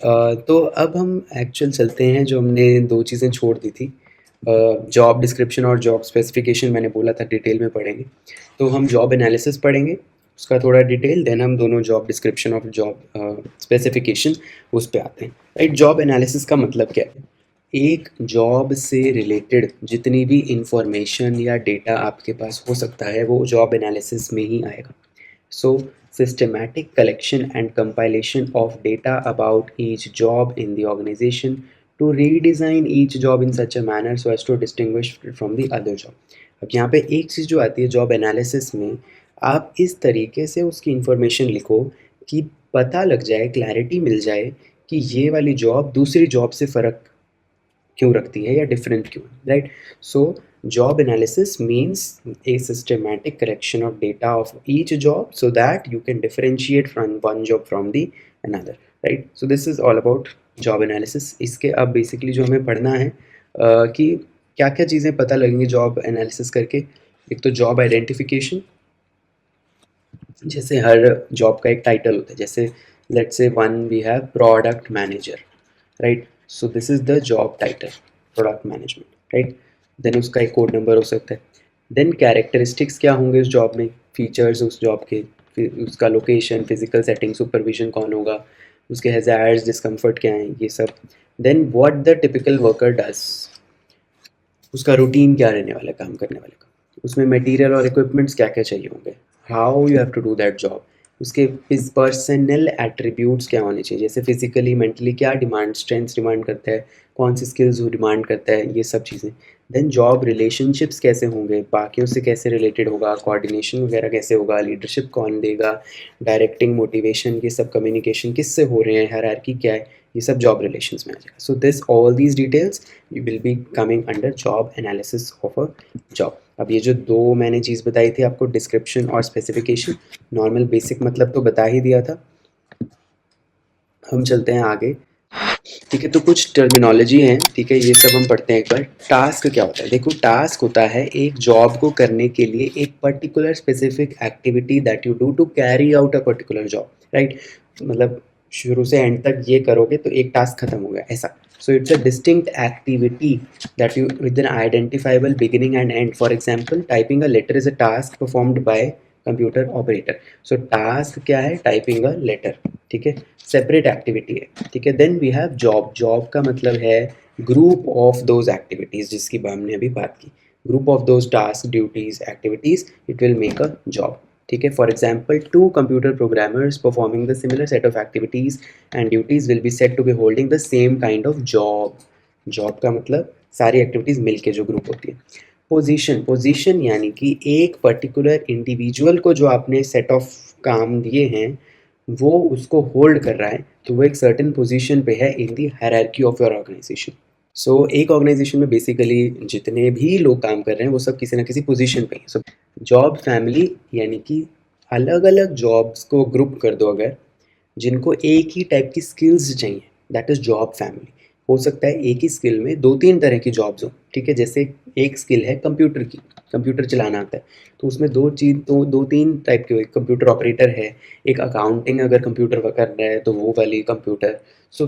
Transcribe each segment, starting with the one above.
तो अब हम एक्चुअल चलते हैं, जो हमने 2 चीज़ें छोड़ दी थी। जॉब डिस्क्रिप्शन और जॉब स्पेसिफ़िकेशन मैंने बोला था डिटेल में पढ़ेंगे। तो हम जॉब एनालिसिस पढ़ेंगे, उसका थोड़ा डिटेल, देन हम दोनों जॉब डिस्क्रिप्शन और जॉब स्पेसिफ़िकेशन उस पे आते हैं। राइट, जॉब एनालिसिस का मतलब क्या है? एक जॉब से रिलेटेड जितनी भी इन्फॉर्मेशन या डेटा आपके पास हो सकता है, वो जॉब एनालिसिस में ही आएगा। So, systematic collection and compilation of data about each job in the organization to redesign each job in such a manner so as to distinguish it from the other job. अब यहाँ पे एक चीज़ जो आती है job analysis में, आप इस तरीके से उसकी इंफॉर्मेशन लिखो कि पता लग जाए, क्लैरिटी मिल जाए कि ये वाली जॉब दूसरी जॉब से फ़र्क क्यों रखती है या डिफरेंट क्यों, right? So job analysis means a systematic collection of data of each job so that you can differentiate from one job from the another, right? So this is all about job analysis. इसके अब basically जो हमें पढ़ना है कि क्या क्या चीज़ें पता लगेंगी जॉब एनालिसिस करके। एक तो जॉब आइडेंटिफिकेशन, जैसे हर जॉब का एक टाइटल होता है, जैसे let's say one we have product manager, right? So this is the job title, product management, right? Then उसका एक कोड नंबर हो सकता है। देन कैरेक्टरिस्टिक्स क्या होंगे उस जॉब में, फीचर्स उस जॉब के, फिर उसका लोकेशन, फिजिकल सेटिंग, सुपरविजन कौन होगा, उसके हैज़ार्ड्स, डिस्कम्फर्ट क्या हैं, ये सब। Then what the typical worker does, उसका रूटीन क्या रहने वाला है काम करने वाले का, उसमें मटेरियल और इक्विपमेंट्स क्या क्या चाहिए होंगे, how you have to do that job, उसके पर्सनल एट्रीब्यूट्स क्या होने चाहिए, जैसे फिजिकली मेंटली क्या डिमांड, स्ट्रेंथ्स डिमांड करता है, कौन सी स्किल्स वो डिमांड करता है, ये सब चीज़ें। देन जॉब रिलेशनशिप्स कैसे होंगे, बाकियों से कैसे रिलेटेड होगा, कोऑर्डिनेशन वगैरह कैसे होगा, लीडरशिप कौन देगा, डायरेक्टिंग, मोटिवेशन, ये सब कम्युनिकेशन किससे हो रहे हैं, हायरार्की क्या है, ये सब जॉब रिलेशंस में आ जाएगा। So this all these details will be coming under job analysis of a job. अब ये जो दो मैंने चीज़ बताई थी आपको, डिस्क्रिप्शन और स्पेसिफिकेशन, नॉर्मल बेसिक मतलब तो बता ही दिया था। हम चलते हैं आगे, ठीक है? तो कुछ टर्मिनोलॉजी है, ठीक है, ये सब हम पढ़ते हैं एक बार। टास्क क्या होता है? देखो, टास्क होता है एक जॉब को करने के लिए एक particular specific activity that you do to carry out a particular job, right? मतलब शुरू से एंड तक ये करोगे तो एक टास्क खत्म हो गया, ऐसा। So it's a distinct activity that you with an identifiable beginning and end. For example, typing a letter is a task performed by computer operator. So task क्या है? टाइपिंग अ लेटर, ठीक है, separate activity है, ठीक है। Then we have job. Job का मतलब है ग्रुप ऑफ दोज एक्टिविटीज़ जिसकी हमने अभी बात की, group of those task, duties, activities, it will make a job, ठीक है। For example, two computer programmers performing the similar set of activities and duties will be said to be holding the same kind of job. Job का मतलब सारी activities मिलके जो group होती है। Position, position यानी कि एक पर्टिकुलर इंडिविजुअल को जो आपने सेट ऑफ काम दिए हैं वो उसको होल्ड कर रहा है, तो वो एक सर्टेन पोजीशन पे है इन दी हायरार्की ऑफ योर ऑर्गेनाइजेशन। सो एक ऑर्गेनाइजेशन में बेसिकली जितने भी लोग काम कर रहे हैं वो सब किसी ना किसी पोजीशन पे हैं। सो जॉब फैमिली यानी कि अलग अलग जॉब्स को ग्रुप कर दो अगर, जिनको एक ही टाइप की स्किल्स चाहिए, दैट इज़ जॉब फैमिली। हो सकता है एक ही स्किल में दो तीन तरह की जॉब्स हो, ठीक है। जैसे एक स्किल है कंप्यूटर की, कंप्यूटर चलाना आता है, तो उसमें दो चीज दो तीन टाइप के, एक कंप्यूटर ऑपरेटर है, एक अकाउंटिंग अगर कंप्यूटर कर रहा है तो वो वाली कंप्यूटर। सो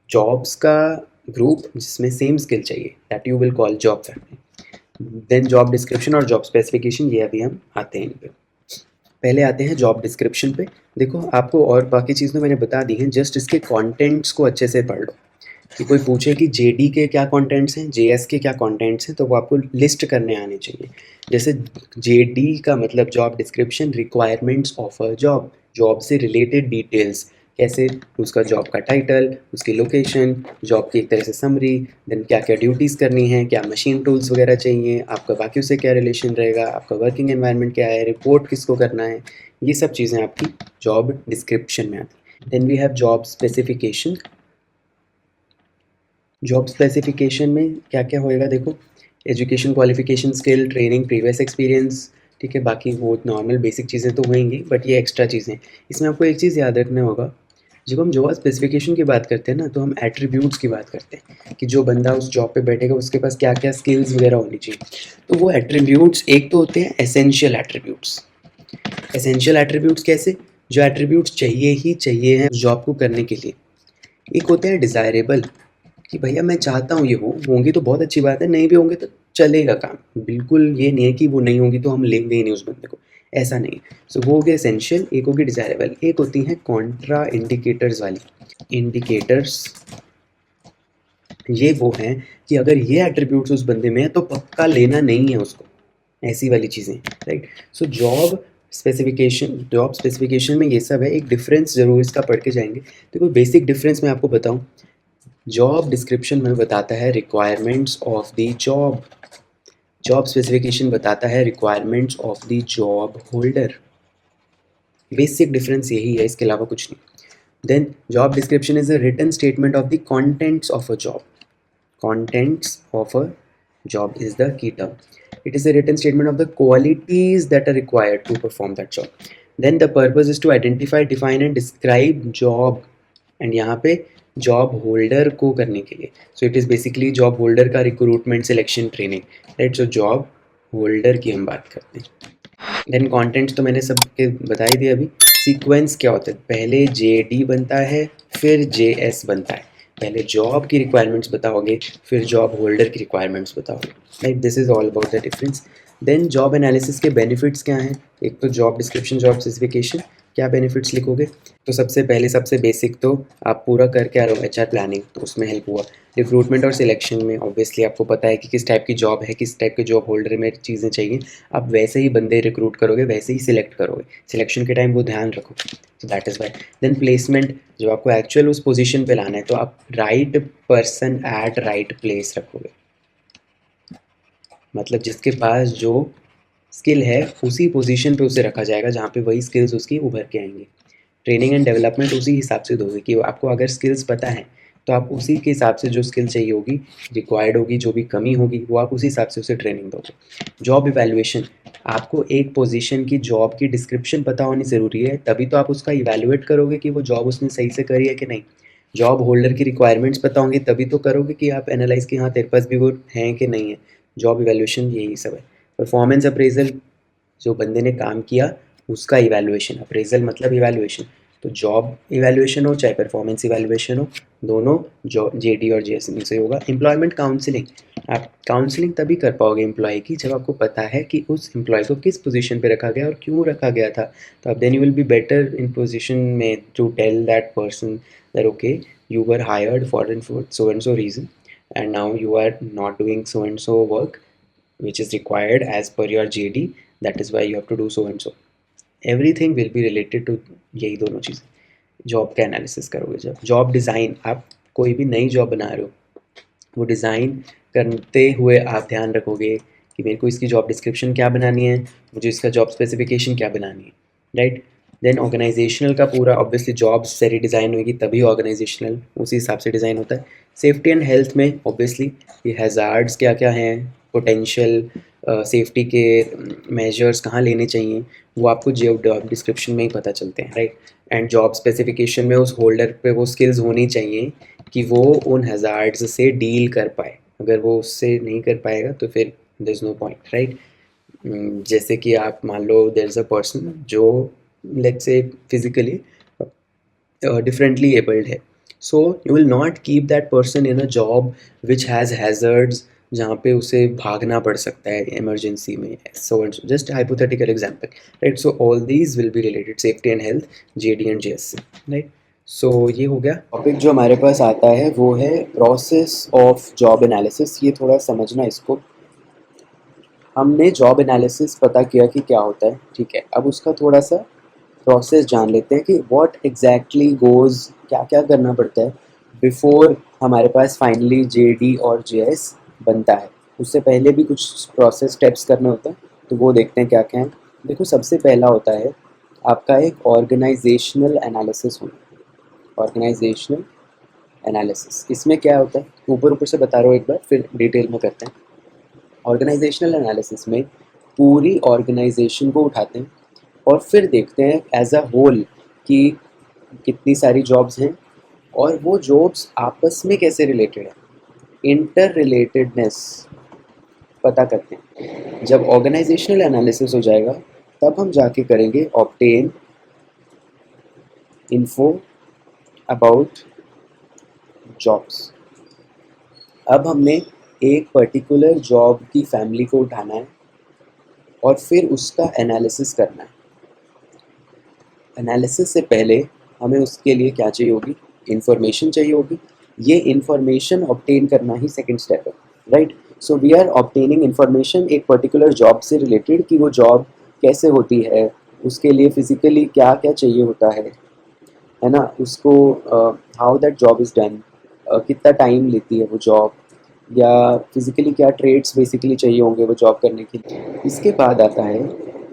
जॉब्स का ग्रुप जिसमें सेम स्किल चाहिए, that you will call job family. Then job description और जॉब स्पेसिफिकेशन, ये अभी हम आते हैं इन पे। पहले आते हैं जॉब डिस्क्रिप्शन पे। देखो, आपको और बाकी चीज़ तो मैंने बता दी हैं, जस्ट इसके कंटेंट्स को अच्छे से पढ़ लो। कि कोई पूछे कि जेडी के क्या कंटेंट्स हैं, जेएस के क्या कंटेंट्स हैं, तो वो आपको लिस्ट करने आने चाहिए। जैसे जेडी का मतलब job description, requirements of a job, job से रिलेटेड डिटेल्स, कैसे उसका जॉब का टाइटल, उसकी लोकेशन, जॉब की एक तरह से समरी, देन क्या क्या ड्यूटीज़ करनी है, क्या मशीन टूल्स वगैरह चाहिए, आपका बाकी से क्या रिलेशन रहेगा, आपका वर्किंग एनवायरनमेंट क्या है, रिपोर्ट किसको करना है, ये सब चीज़ें आपकी जॉब डिस्क्रिप्शन में आती। Then we have job specification. Job specification में क्या क्या होएगा, देखो, education, qualification, skill, training, previous experience, ठीक है। बाकी वो नॉर्मल बेसिक चीज़ें तो होंगी, बट ये एक्स्ट्रा चीज़ें। इसमें आपको एक चीज़ याद रखना होगा, जब हम जॉब स्पेसिफिकेशन की बात करते हैं ना, तो हम एट्रीब्यूट्स की बात करते हैं कि जो बंदा उस जॉब पे बैठेगा उसके पास क्या क्या स्किल्स वगैरह होनी चाहिए। तो वो एट्रीब्यूट्स एक तो होते हैं एसेंशियल एट्रीब्यूट्स। एसेंशियल एट्रीब्यूट्स कैसे? जो एट्रीब्यूट्स चाहिए ही चाहिए हैं जॉब को करने के लिए। एक होते हैं डिज़ायरेबल, कि भैया मैं चाहता हूँ ये होंगी तो बहुत अच्छी बात है, नहीं भी होंगे तो चलेगा काम। बिल्कुल ये नहीं है कि वो नहीं होंगी तो हम लेंगे ही नहीं उस बंदे को, ऐसा नहीं। सो वो हो गया एसेंशियल, एक होगी डिज़ायरेबल, एक होती हैं कॉन्ट्रा इंडिकेटर्स वाली। इंडिकेटर्स ये वो हैं कि अगर ये एट्रीब्यूट्स उस बंदे में है तो पक्का लेना नहीं है उसको, ऐसी वाली चीज़ें, राइट। सो जॉब स्पेसिफिकेशन में ये सब है। एक डिफरेंस ज़रूर इसका पढ़ के जाएंगे। देखो बेसिक डिफरेंस मैं आपको बताऊं, जॉब डिस्क्रिप्शन में बताता है requirements of the job, job specification बताता है requirements of the job holder. Basic difference यही है, इसके अलावा कुछ नहीं। Then job description is a written statement of the contents of a job. Contents of a job is the key term. It is a written statement of the qualities that are required to perform that job. Then the purpose is to identify, define and describe job. And यहाँ पे job holder को करने के लिए. So it is basically job holder का recruitment selection training. Right? So job holder की हम बात करते हैं. देन कंटेंट्स तो मैंने सबके बता ही दिया अभी। सीक्वेंस क्या होता है, पहले जेडी बनता है फिर जेएस बनता है। पहले जॉब की रिक्वायरमेंट्स बताओगे फिर जॉब होल्डर की रिक्वायरमेंट्स बताओगे, right. This is all about the difference. Then job analysis के बेनिफिट्स क्या हैं, एक तो जॉब डिस्क्रिप्शन, जॉब स्पेसिफिकेशन, क्या बेनिफिट्स लिखोगे। तो सबसे पहले सबसे बेसिक तो आप पूरा करके आ रहे हो एचआर प्लानिंग, तो उसमें हेल्प हुआ। रिक्रूटमेंट और सिलेक्शन में ऑब्वियसली आपको पता है कि किस टाइप की जॉब है, किस टाइप के जॉब होल्डर में चीज़ें चाहिए, आप वैसे ही बंदे रिक्रूट करोगे, वैसे ही सिलेक्ट करोगे। सिलेक्शन के टाइम वो ध्यान रखो, तो that is why. Then placement, जब आपको एक्चुअल उस पोजीशन पे लाना है तो आप right person at right place रखोगे। मतलब जिसके पास जो स्किल है उसी पोजीशन पे उसे रखा जाएगा जहाँ पे वही स्किल्स उसकी उभर के आएंगे। ट्रेनिंग एंड डेवलपमेंट उसी हिसाब से दोगे कि आपको अगर स्किल्स पता है तो आप उसी के हिसाब से जो स्किल चाहिए होगी, रिक्वायर्ड होगी, जो भी कमी होगी वो आप उसी हिसाब से उसे ट्रेनिंग दोगे। जॉब इवैल्यूएशन, आपको एक पोजीशन की जॉब की डिस्क्रिप्शन पता होनी ज़रूरी है, तभी तो आप उसका इवैल्यूएट करोगे कि वो जॉब उसने सही से करी है कि नहीं। जॉब होल्डर की रिक्वायरमेंट्स पता होंगी तभी तो करोगे कि आप एनालाइज कि हाँ तेरे पास भी वो हैं कि नहीं है। जॉब इवैल्यूएशन यही सब है। परफॉर्मेंस अप्रेजल, जो बंदे ने काम किया उसका इवैल्यूएशन, अप्रेजल मतलब इवैल्यूएशन। तो जॉब इवैल्यूएशन हो चाहे परफॉर्मेंस इवैल्यूएशन हो, दोनों जो जेडी और जेएस में से होगा। एम्प्लॉयमेंट काउंसलिंग, आप काउंसलिंग तभी कर पाओगे एम्प्लॉय की जब आपको पता है कि उस एम्प्लॉय को किस पोजीशन पे रखा गया और क्यों रखा गया था। तो अब then you will be better in position में to tell that person that okay you were hired for so and so reason and now you are not doing so and so work which is required as per your JD, that is why you have to do so and so. Everything will be related to यही दोनों चीज़। Job का analysis करोगे जब। Job design, आप कोई भी नई job बना रहे हो, वो डिज़ाइन करते हुए आप ध्यान रखोगे कि मेरे को इसकी जॉब डिस्क्रिप्शन क्या बनानी है, मुझे इसका जॉब स्पेसिफिकेशन क्या बनानी है, राइट। देन ऑर्गेनाइजेशनल का पूरा, ऑब्वियसली जॉब सारी डिज़ाइन होगी तभी ऑर्गेनाइजेशनल उसी हिसाब से डिज़ाइन होता है। सेफ्टी एंड हेल्थ में ऑब्वियसली ये हैज़ार्ड्स क्या क्या हैं, पोटेंशियल सेफ्टी के मेजर्स कहाँ लेने चाहिए, वो आपको जॉब डिस्क्रिप्शन में ही पता चलते हैं, राइट। एंड जॉब स्पेसिफिकेशन में उस होल्डर पे वो स्किल्स होनी चाहिए कि वो उन हैज़ार्ड्स से डील कर पाए। अगर वो उससे नहीं कर पाएगा तो फिर there is no point, right. जैसे कि आप मान लो देयर इज़ अ पर्सन जो let's say physically differently abled है, so you will not keep that person in a job which has hazards जहाँ पे उसे भागना पड़ सकता है इमरजेंसी में, so and so, just hypothetical example, right। So all these will be related, safety and health, JD and JS, right। so ये हो गया टॉपिक। जो हमारे पास आता है वो है प्रोसेस ऑफ जॉब एनालिसिस। ये थोड़ा समझना इसको। हमने जॉब एनालिसिस पता किया कि क्या होता है, ठीक है। अब उसका थोड़ा सा प्रोसेस जान लेते हैं कि व्हाट एग्जैक्टली गोज़, क्या क्या करना पड़ता है बिफोर हमारे पास फाइनली जेडी और जेएस बनता है। उससे पहले भी कुछ प्रोसेस स्टेप्स करने होते हैं, तो वो देखते हैं क्या क्या है। देखो सबसे पहला होता है आपका एक ऑर्गेनाइजेशनल एनालिसिस होना। ऑर्गेनाइजेशनल एनालिसिस, इसमें क्या होता है, ऊपर ऊपर से बता रहा हूँ एक बार, फिर डिटेल में करते हैं। ऑर्गेनाइजेशनल एनालिसिस में पूरी ऑर्गेनाइजेशन को उठाते हैं और फिर देखते हैं एज अ होल कि कितनी सारी जॉब्स हैं और वो जॉब्स आपस में कैसे रिलेटेड है, इंटर रिलेटेडनेस पता करते हैं। जब ऑर्गेनाइजेशनल एनालिसिस हो जाएगा तब हम जाके करेंगे ऑब्टेन इन्फो अबाउट जॉब्स। अब हमने एक पर्टिकुलर जॉब की फैमिली को उठाना है और फिर उसका एनालिसिस करना है। एनालिसिस से पहले हमें उसके लिए क्या चाहिए होगी, इंफॉर्मेशन चाहिए होगी। ये इंफॉर्मेशन ऑब्टेन करना ही सेकंड स्टेप है, right. So we are obtaining information एक पर्टिकुलर जॉब से रिलेटेड कि वो जॉब कैसे होती है, उसके लिए फिजिकली क्या क्या चाहिए होता है ना, उसको how that job is done, कितना टाइम लेती है वो जॉब, या फिजिकली क्या ट्रेड्स बेसिकली चाहिए होंगे वो जॉब करने के लिए। इसके बाद आता है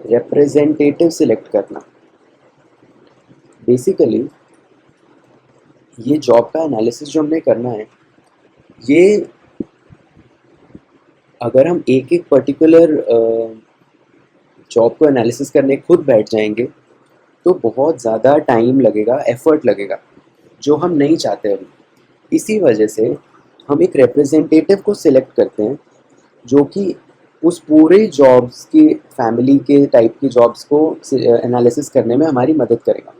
रिप्रेजेंटेटिव सिलेक्ट करना। बेसिकली ये जॉब का एनालिसिस जो हमने करना है, ये अगर हम एक एक पर्टिकुलर जॉब को एनालिसिस करने खुद बैठ जाएंगे तो बहुत ज़्यादा टाइम लगेगा, एफर्ट लगेगा, जो हम नहीं चाहते अभी। इसी वजह से हम एक रिप्रेजेंटेटिव को सिलेक्ट करते हैं जो कि उस पूरे जॉब्स की फैमिली के टाइप की जॉब्स को एनालिसिस करने में हमारी मदद करेगा।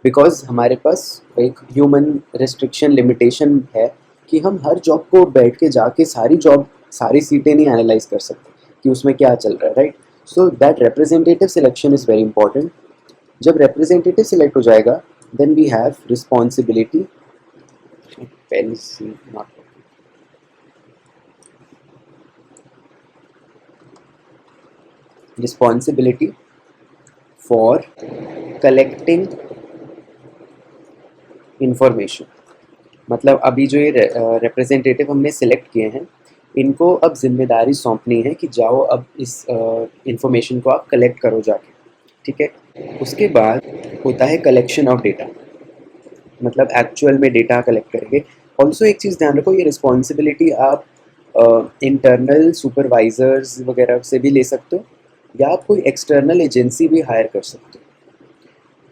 बिकॉज हमारे पास एक ह्यूमन रिस्ट्रिक्शन लिमिटेशन है कि हम हर जॉब को बैठ के जाके सारी जॉब सारी सीटें नहीं एनालाइज कर सकते कि उसमें क्या चल रहा है, right. So that representative selection is very important. जब रिप्रेजेंटेटिव सिलेक्ट हो जाएगा then we have responsibility, pen not responsibility for collecting information। मतलब अभी जो ये रिप्रेजेंटेटिव हमने सिलेक्ट किए हैं, इनको अब जिम्मेदारी सौंपनी है कि जाओ अब इस इंफॉर्मेशन को आप कलेक्ट करो जाके, ठीक है। उसके बाद होता है कलेक्शन ऑफ डेटा, मतलब एक्चुअल में डेटा कलेक्ट करेंगे। ऑल्सो एक चीज़ ध्यान रखो, ये रिस्पॉन्सिबिलिटी आप इंटरनल सुपरवाइजर्स वगैरह से भी ले सकते हो, या आप कोई एक्सटर्नल एजेंसी भी हायर कर सकते हो।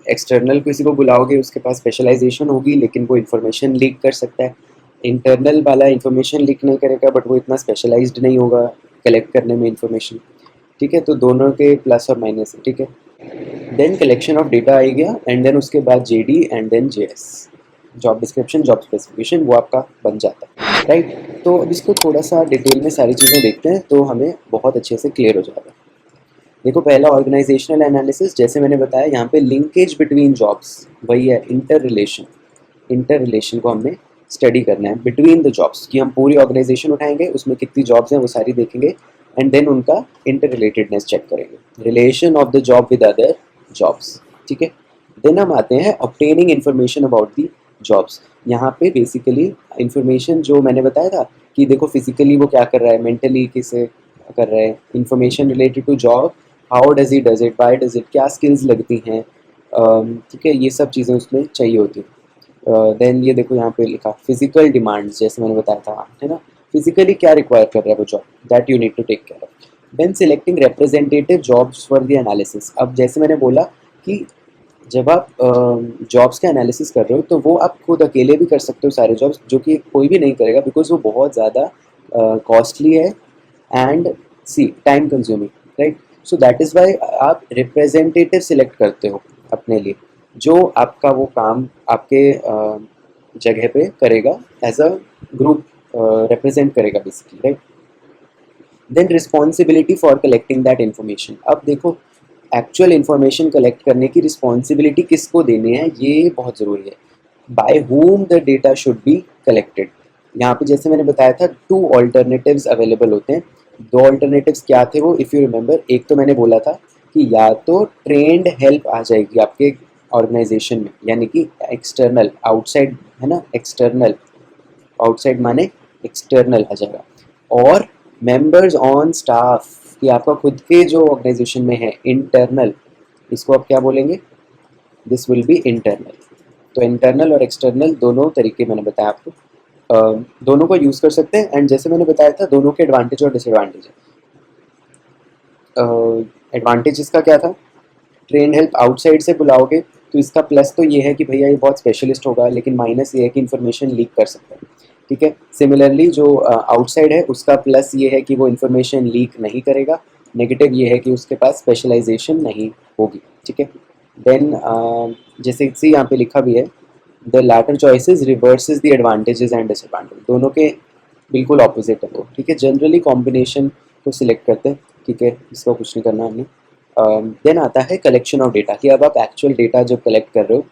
एक्सटर्नल किसी को बुलाओगे उसके पास स्पेशलाइजेशन होगी लेकिन वो इन्फॉर्मेशन लीक कर सकता है। इंटरनल वाला इन्फॉर्मेशन लीक नहीं करेगा बट वो इतना स्पेशलाइज्ड नहीं होगा कलेक्ट करने में इन्फॉर्मेशन, ठीक है। तो दोनों के प्लस और माइनस है, ठीक है। देन कलेक्शन ऑफ डेटा आ गया एंड देन उसके बाद JD and then JS, job description job specification, वो आपका बन जाता है, राइट। तो अब इसको थोड़ा सा डिटेल में सारी चीज़ें देखते हैं तो हमें बहुत अच्छे से क्लियर हो जाएगा। देखो पहला ऑर्गेनाइजेशनल एनालिसिस, जैसे मैंने बताया यहाँ पे लिंकेज बिटवीन जॉब्स, वही है इंटर रिलेशन। इंटर रिलेशन को हमने स्टडी करना है बिटवीन द जॉब्स, कि हम पूरी ऑर्गेनाइजेशन उठाएंगे उसमें कितनी जॉब्स हैं वो सारी देखेंगे एंड देन उनका इंटर रिलेटेडनेस चेक करेंगे, relation of the job with other jobs, ठीक है। देन हम आते हैं obtaining information about the jobs. यहाँ पे बेसिकली इन्फॉर्मेशन जो मैंने बताया था कि देखो फिजिकली वो क्या कर रहा है, मेंटली किसे कर रहा है, information related to job, how does it does it, why does it, क्या स्किल्स लगती हैं, ठीक है, ये सब चीज़ें उसमें चाहिए होती हैं। देन ये देखो यहाँ पे लिखा फिजिकल डिमांड्स, जैसे मैंने बताया था, है ना, फिजिकली क्या रिक्वायर कर रहा है वो job, that you need to take care of. Then selecting representative jobs for the analysis. अब जैसे मैंने बोला कि जब आप जॉब्स का एनालिसिस कर रहे हो तो वो आप खुद अकेले भी कर सकते हो सारे जॉब्स, जो कि कोई भी नहीं करेगा बिकॉज वो बहुत ज़्यादा कॉस्टली है and see time consuming, right. So that is why आप रिप्रेजेंटेटिव सिलेक्ट करते हो अपने लिए, जो आपका वो काम आपके जगह पे करेगा, एज अ ग्रुप रिप्रेजेंट करेगा basically, right. Then responsibility for collecting that information. अब देखो एक्चुअल इन्फॉर्मेशन कलेक्ट करने की रिस्पॉन्सिबिलिटी किसको देनी है, ये बहुत ज़रूरी है। By whom the data should be collected. यहाँ पे जैसे मैंने बताया था 2 ऑल्टरनेटिव्स अवेलेबल होते हैं। 2 ऑल्टरनेटिव्स क्या थे वो, इफ़ यू रिमेंबर, एक तो मैंने बोला था कि या तो ट्रेंड हेल्प आ जाएगी आपके ऑर्गेनाइजेशन में, यानी कि एक्सटर्नल, आउटसाइड है ना, एक्सटर्नल, आउटसाइड माने एक्सटर्नल आ जाएगा, और मेंबर्स ऑन स्टाफ, कि आपका खुद के जो ऑर्गेनाइजेशन में है इंटरनल, इसको आप क्या बोलेंगे, दिस विल बी इंटरनल। तो इंटरनल और एक्सटर्नल दोनों तरीके मैंने बताया आपको, दोनों को यूज़ कर सकते हैं। एंड जैसे मैंने बताया था दोनों के एडवांटेज और डिसएडवांटेज है। एडवांटेज इसका क्या था, ट्रेन हेल्प आउटसाइड से बुलाओगे तो इसका प्लस तो ये है कि भैया ये बहुत स्पेशलिस्ट होगा, लेकिन माइनस ये है कि इन्फॉर्मेशन लीक कर सकता है, ठीक है। सिमिलरली जो आउटसाइड है उसका प्लस ये है कि वो इन्फॉर्मेशन लीक नहीं करेगा, नेगेटिव ये है कि उसके पास स्पेशलाइजेशन नहीं होगी, ठीक है। देन जैसे सी यहाँ पे लिखा भी है, the latter choices reverses the advantages and disadvantage, दोनों के बिल्कुल ऑपोजिट है वो, ठीक है। जनरली कॉम्बिनेशन को सिलेक्ट करते हैं, ठीक है, इसका कुछ नहीं करना हमने। देन आता है कलेक्शन ऑफ डेटा, कि अब आप एक्चुअल डेटा जब कलेक्ट कर रहे हो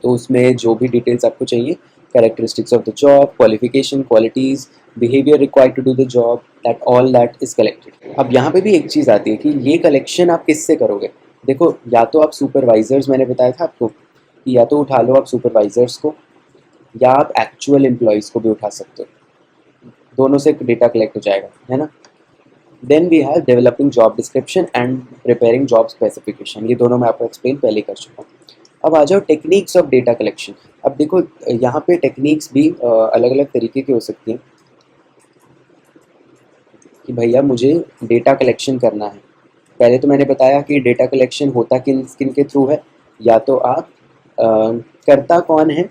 तो उसमें जो भी डिटेल्स आपको चाहिए, characteristics of the job, qualification, qualities, behaviour required to do the job, that all that is collected. अब यहाँ पे भी एक चीज़ आती है कि ये कलेक्शन आप किससे करोगे। देखो, या तो आप सुपरवाइजर्स, मैंने बताया था आपको कि या तो उठा लो आप सुपरवाइजर्स को, या आप एक्चुअल एम्प्लॉयज़ को भी उठा सकते हो, दोनों से डेटा कलेक्ट हो जाएगा, है ना। Then we have developing job description and preparing job specification, ये दोनों मैं आपको एक्सप्लेन पहले कर चुका हूँ। अब आ जाओ टेक्निक्स ऑफ डेटा कलेक्शन। अब देखो, यहाँ पे टेक्निक्स भी अलग अलग तरीके की हो सकती हैं कि भैया मुझे डेटा कलेक्शन करना है। पहले तो मैंने बताया कि डेटा कलेक्शन होता किन किन के थ्रू है, या तो आप करता कौन है,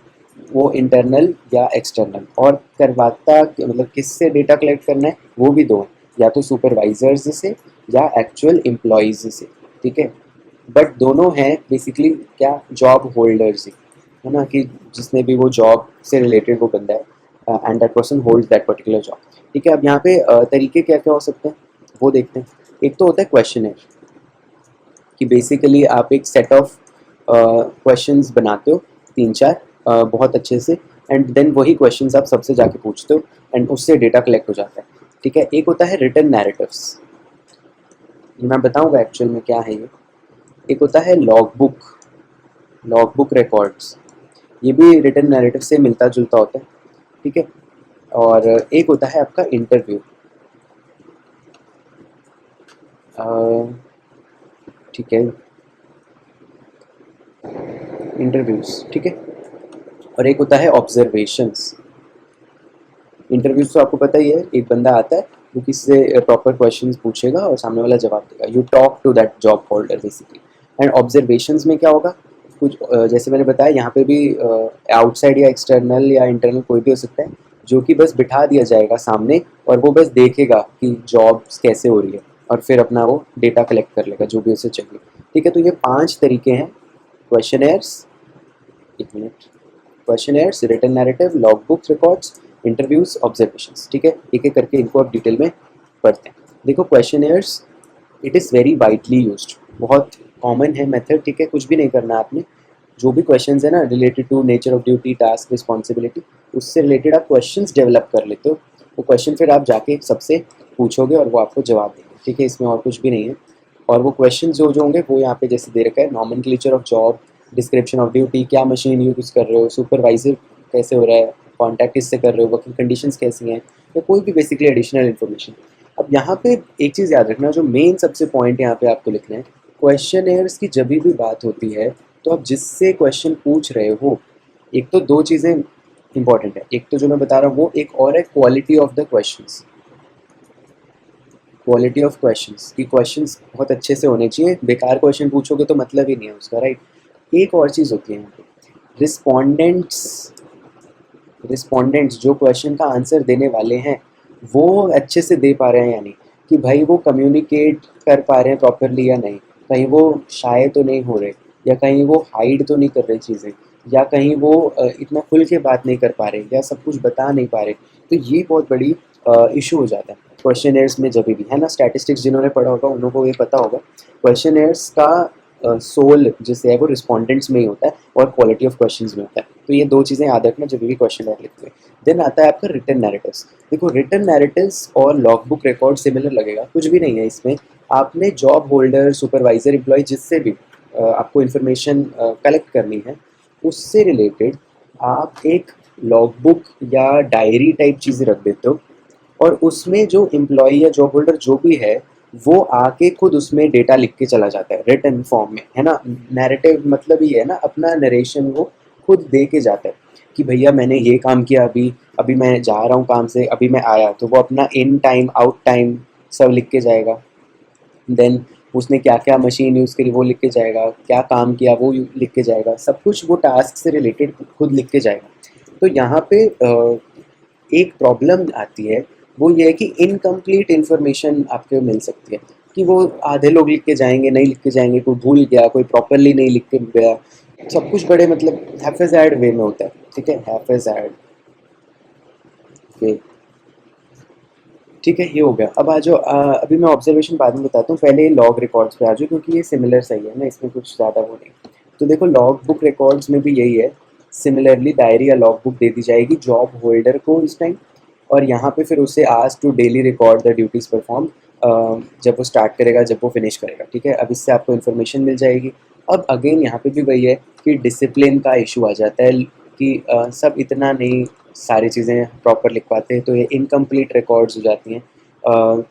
वो इंटरनल या एक्सटर्नल, और करवाता मतलब किससे डेटा कलेक्ट करना है, वो भी दो हैं, या तो सुपरवाइजर्स से या एक्चुअल एम्प्लॉयज़ से, ठीक है। बट दोनों हैं बेसिकली क्या, जॉब होल्डर्स ही, है ना, कि जिसने भी वो जॉब से रिलेटेड वो बंदा है, and that person holds that particular job, ठीक है। अब यहाँ पे तरीके क्या क्या हो सकते हैं वो देखते हैं। एक तो होता है क्वेश्चनर, कि बेसिकली आप एक सेट ऑफ क्वेश्चंस बनाते हो, तीन चार, बहुत अच्छे से, एंड देन वही क्वेश्चंस आप सबसे जाके पूछते हो, एंड उससे डेटा कलेक्ट हो जाता है, ठीक है। एक होता है रिटन नैरेटिव्स, ये मैं बताऊंगा एक्चुअल में क्या है ये। एक होता है लॉग बुक रिकॉर्ड्स, ये भी रिटन नैरेटिव से मिलता जुलता होता है, ठीक है। और एक होता है आपका इंटरव्यू, ठीक है, इंटरव्यूज, ठीक है। और एक होता है ऑब्जर्वेशंस। इंटरव्यूज तो आपको पता ही है, एक बंदा आता है वो किसी से प्रॉपर क्वेश्चंस पूछेगा और सामने वाला जवाब देगा, you talk to that job holder basically. And observations में क्या होगा, कुछ जैसे मैंने बताया यहाँ पे भी आउटसाइड या एक्सटर्नल या इंटरनल कोई भी हो सकता है, जो कि बस बिठा दिया जाएगा सामने, और वो बस देखेगा कि जॉब्स कैसे हो रही है, और फिर अपना वो डेटा कलेक्ट कर लेगा जो भी उसे चाहिए, ठीक है। तो ये 5 तरीके हैं, क्वेश्चनर्स, एक minute, questionnaires, written narrative, log book records, interviews, observations, ठीक है। एक एक करके इनको आप डिटेल में पढ़ते हैं। देखो, questioners, it is very widely used, बहुत कॉमन है मेथड, ठीक है। कुछ भी नहीं करना आपने, जो भी क्वेश्चंस है ना related to nature of duty, task, responsibility, उससे रिलेटेड आप क्वेश्चंस डेवलप कर लेते हो, वो क्वेश्चन फिर आप जाके सबसे पूछोगे और वो आपको जवाब देंगे, ठीक है। इसमें और कुछ भी नहीं है। और वो क्वेश्चन जो जो होंगे वो यहाँ पे जैसे दे रखा है, nomenclature of job, description of duty, क्या मशीन यूज़ कर रहे हो, सुपरवाइजर कैसे हो रहा है, कॉन्टैक्ट किससे कर रहे हो, वर्किंग कंडीशंस कैसी हैं, या कोई भी बेसिकली एडिशनल इन्फॉर्मेशन। अब यहाँ पे एक चीज़ याद रखना, जो मेन सबसे पॉइंट यहाँ पे आपको लिखना है, क्वेश्चनर्स की जब भी बात होती है तो आप जिससे क्वेश्चन पूछ रहे हो, एक तो दो चीज़ें इंपॉर्टेंट है, एक तो जो मैं बता रहा हूँ वो, एक और है quality of the questions. Quality of questions, कि क्वेश्चंस बहुत अच्छे से होने चाहिए, बेकार क्वेश्चन पूछोगे तो मतलब ही नहीं है उसका, राइट। एक और चीज़ होती है यहाँ पे, रिस्पोंडेंट्स। रिस्पोंडेंट्स जो क्वेश्चन का आंसर देने वाले हैं, वो अच्छे से दे पा रहे हैं या नहीं, कि भाई वो कम्युनिकेट कर पा रहे हैं प्रॉपरली या नहीं, कहीं वो शाये तो नहीं हो रहे, या कहीं वो हाइड तो नहीं कर रहे चीज़ें, या कहीं वो इतना खुल के बात नहीं कर पा रहे, या सब कुछ बता नहीं पा रहे। तो ये बहुत बड़ी इशू हो जाता है क्वेश्चनर्स में जब भी, है ना। स्टैटिस्टिक्स जिन्होंने पढ़ा होगा उन लोगों को ये पता होगा, क्वेश्चनर्स का सोल जिसे है वो रिस्पोंडेंट्स में ही होता है, और क्वालिटी ऑफ क्वेश्चंस में होता है। तो ये दो चीज़ें याद रखना जब भी क्वेश्चन लिखते हैं। देन आता है आपका रिटन नैरेटिव्स। देखो, रिटन नैरेटिव्स और लॉग बुक रिकॉर्ड सिमिलर लगेगा, कुछ भी नहीं है इसमें। आपने जॉब होल्डर, सुपरवाइजर, एम्प्लॉय, जिससे भी आपको इन्फॉर्मेशन कलेक्ट करनी है, उससे रिलेटेड आप एक लॉग बुक या डायरी टाइप चीज़ें रख देते हो, और उसमें जो एम्प्लॉय या जॉब होल्डर जो भी है, वो आके खुद उसमें डेटा लिख के चला जाता है रिटन फॉर्म में, है ना। नैरेटिव मतलब ही है ना, अपना नरेशन वो खुद दे के जाता है, कि भैया मैंने ये काम किया, अभी अभी मैं जा रहा हूँ काम से, अभी मैं आया, तो वो अपना इन टाइम, आउट टाइम सब लिख के जाएगा। देन उसने क्या क्या मशीन यूज़ करी वो लिख के जाएगा, क्या काम किया वो लिख के जाएगा, सब कुछ वो टास्क से रिलेटेड खुद लिख के जाएगा। तो यहाँ पे एक प्रॉब्लम आती है, वो ये है कि इनकम्प्लीट इन्फॉर्मेशन आपको मिल सकती है, कि वो आधे लोग लिख के जाएंगे, नहीं लिख के जाएंगे, कोई भूल गया, कोई प्रॉपरली नहीं लिख के गया, सब कुछ बड़े मतलब हैफेज़ार्ड वे में होता है, ठीक है, हैफेज़ार्ड वे। ठीक है, ये हो गया। अब आ जाओ, अभी मैं ऑब्जर्वेशन बाद में बताता हूँ, पहले लॉग रिकॉर्ड्स पे आ जाओ क्योंकि ये सिमिलर सही है ना, इसमें कुछ ज़्यादा वो नहीं। तो देखो लॉग बुक रिकॉर्ड्स में भी यही है, सिमिलरली डायरी या लॉग बुक दे दी जाएगी जॉब होल्डर को इस टाइम, और यहाँ पे फिर उसे ask to daily record the duties perform, जब वो स्टार्ट करेगा, जब वो फिनिश करेगा, ठीक है। अब इससे आपको इन्फॉर्मेशन मिल जाएगी। अब अगेन यहाँ पे भी वही है कि डिसिप्लिन का इशू आ जाता है कि सब इतना नहीं सारी चीज़ें प्रॉपर लिख पाते हैं, तो ये इनकम्प्लीट रिकॉर्ड्स हो जाती हैं।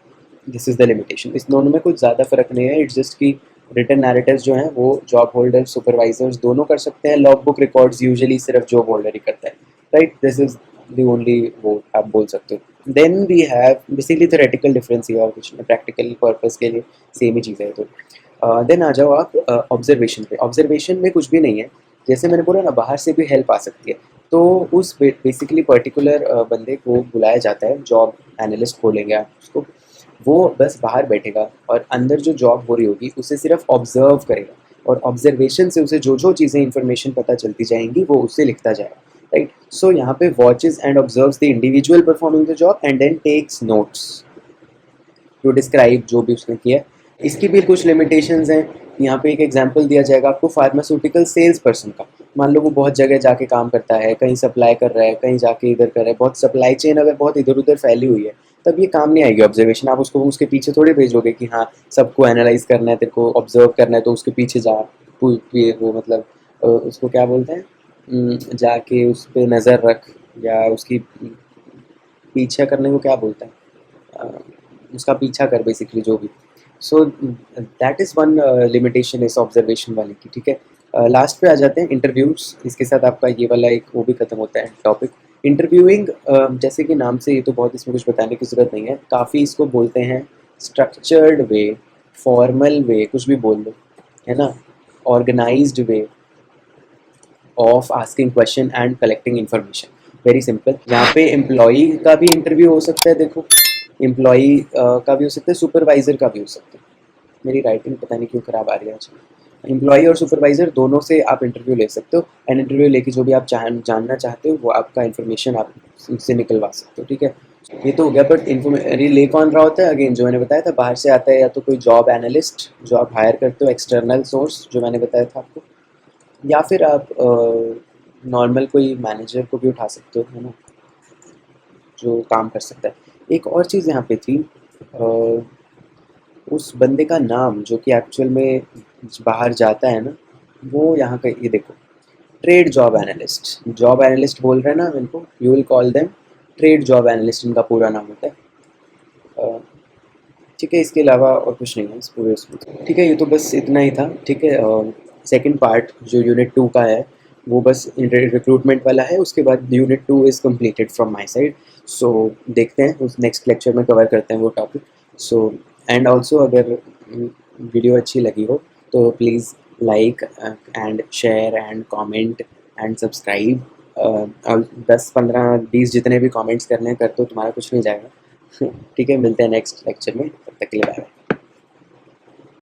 This is the limitation. इस दोनों में कुछ ज़्यादा फ़र्क नहीं है, इट्स जस्ट कि रिटन नैरेटिव्स जो हैं वो जॉब होल्डर सुपरवाइजर्स दोनों कर सकते हैं, लॉग बुक रिकॉर्ड्स यूजुअली सिर्फ जॉब होल्डर ही करता है, right. This is the only वो आप बोल सकते हो। Then we have basically theoretical difference ही और कुछ नहीं, प्रैक्टिकल पर्पस के लिए सेम ही चीज़ है। तो देन आ जाओ आप ऑब्जर्वेशन पे। ऑब्जर्वेशन में कुछ भी नहीं है, जैसे मैंने बोला ना, बाहर से भी हेल्प आ सकती है। तो उस बेसिकली पर्टिकुलर बंदे को बुलाया जाता है, जॉब एनालिस्ट बोलेंगे आप उसको। वो बस बाहर बैठेगा और अंदर जो जॉब हो रही होगी उसे सिर्फ ऑब्जर्व करेगा, और ऑब्जर्वेशन से उसे जो जो चीज़ें इंफॉर्मेशन पता चलती जाएंगी वो उससे लिखता जाएगा, राइट। सो यहाँ पे watches and observes the individual performing the job and then takes notes to describe जो भी उसने किया। इसकी भी कुछ लिमिटेशंस हैं। यहाँ पे एक एग्जांपल दिया जाएगा आपको फार्मास्यूटिकल सेल्स पर्सन का। मान लो वो बहुत जगह जाके काम करता है, कहीं सप्लाई कर रहा है, कहीं जाके इधर कर रहा है, बहुत सप्लाई चेन अगर बहुत इधर उधर फैली हुई है, तब ये काम नहीं आएगी ऑब्जर्वेशन। आप उसको उसके पीछे थोड़े भेजोगे कि हाँ सबको एनालाइज करना है, तेरे को ऑब्जर्व करना है, तो उसके पीछे जा, वो मतलब उसको क्या बोलते हैं, जाके उस पर नज़र रख, या उसकी पीछा करने को क्या बोलते हैं, उसका पीछा कर बेसिकली जो भी। सो दैट इज़ वन लिमिटेशन इस ऑब्जर्वेशन वाले की, ठीक है। लास्ट पे आ जाते हैं इंटरव्यूज़। इसके साथ आपका ये वाला एक वो भी ख़त्म होता है टॉपिक। इंटरव्यूइंग जैसे कि नाम से, ये तो बहुत इसमें कुछ बताने की ज़रूरत नहीं है, काफ़ी इसको बोलते हैं स्ट्रक्चर्ड वे, फॉर्मल वे, कुछ भी बोल लो, है ना, organised way of asking question and collecting information. Very simple. यहाँ पे एम्प्लॉई का भी इंटरव्यू हो सकता है, देखो एम्प्लॉई का भी हो सकता है, सुपरवाइज़र का भी हो सकता है। मेरी राइटिंग पता नहीं क्यों ख़राब आ रही है आज। एम्प्लॉई और सुपरवाइज़र दोनों से आप इंटरव्यू ले सकते हो, एंड इंटरव्यू लेके जो भी आप जानना चाहते हो वो आपका इन्फॉर्मेशन आप उससे निकलवा सकते हो, ठीक है। ये तो हो गया, बट इन्फॉर्मेशन ले कौन रहा होता है, अगेन जो मैंने बताया था, बाहर से आता है, या तो कोई जॉब एनालिस्ट जो आप हायर करते हो, एक्सटर्नल सोर्स जो मैंने बताया था आपको, या फिर आप नॉर्मल कोई मैनेजर को भी उठा सकते हो, है ना, जो काम कर सकता है। एक और चीज़ यहाँ पे थी, उस बंदे का नाम जो कि एक्चुअल में बाहर जाता है ना, वो यहाँ का ये देखो, ट्रेड जॉब एनालिस्ट बोल रहे हैं ना इनको, you will call them trade job analyst, इनका पूरा नाम होता है, ठीक है। इसके अलावा और कुछ नहीं है इस पूरे उसमें, ठीक है। ये तो बस इतना ही था, ठीक है। सेकंड पार्ट जो यूनिट 2 का है वो बस रिक्रूटमेंट वाला है, उसके बाद unit 2 is completed from my side. So देखते हैं उस नेक्स्ट लेक्चर में कवर करते हैं वो टॉपिक। सो एंड ऑल्सो अगर वीडियो अच्छी लगी हो तो please like and share and comment and subscribe. 10 15 20 जितने भी कमेंट्स करने हैं कर दो, तुम्हारा कुछ नहीं जाएगा। ठीक है, मिलते हैं नेक्स्ट लेक्चर में, तब तक के लिए बाय।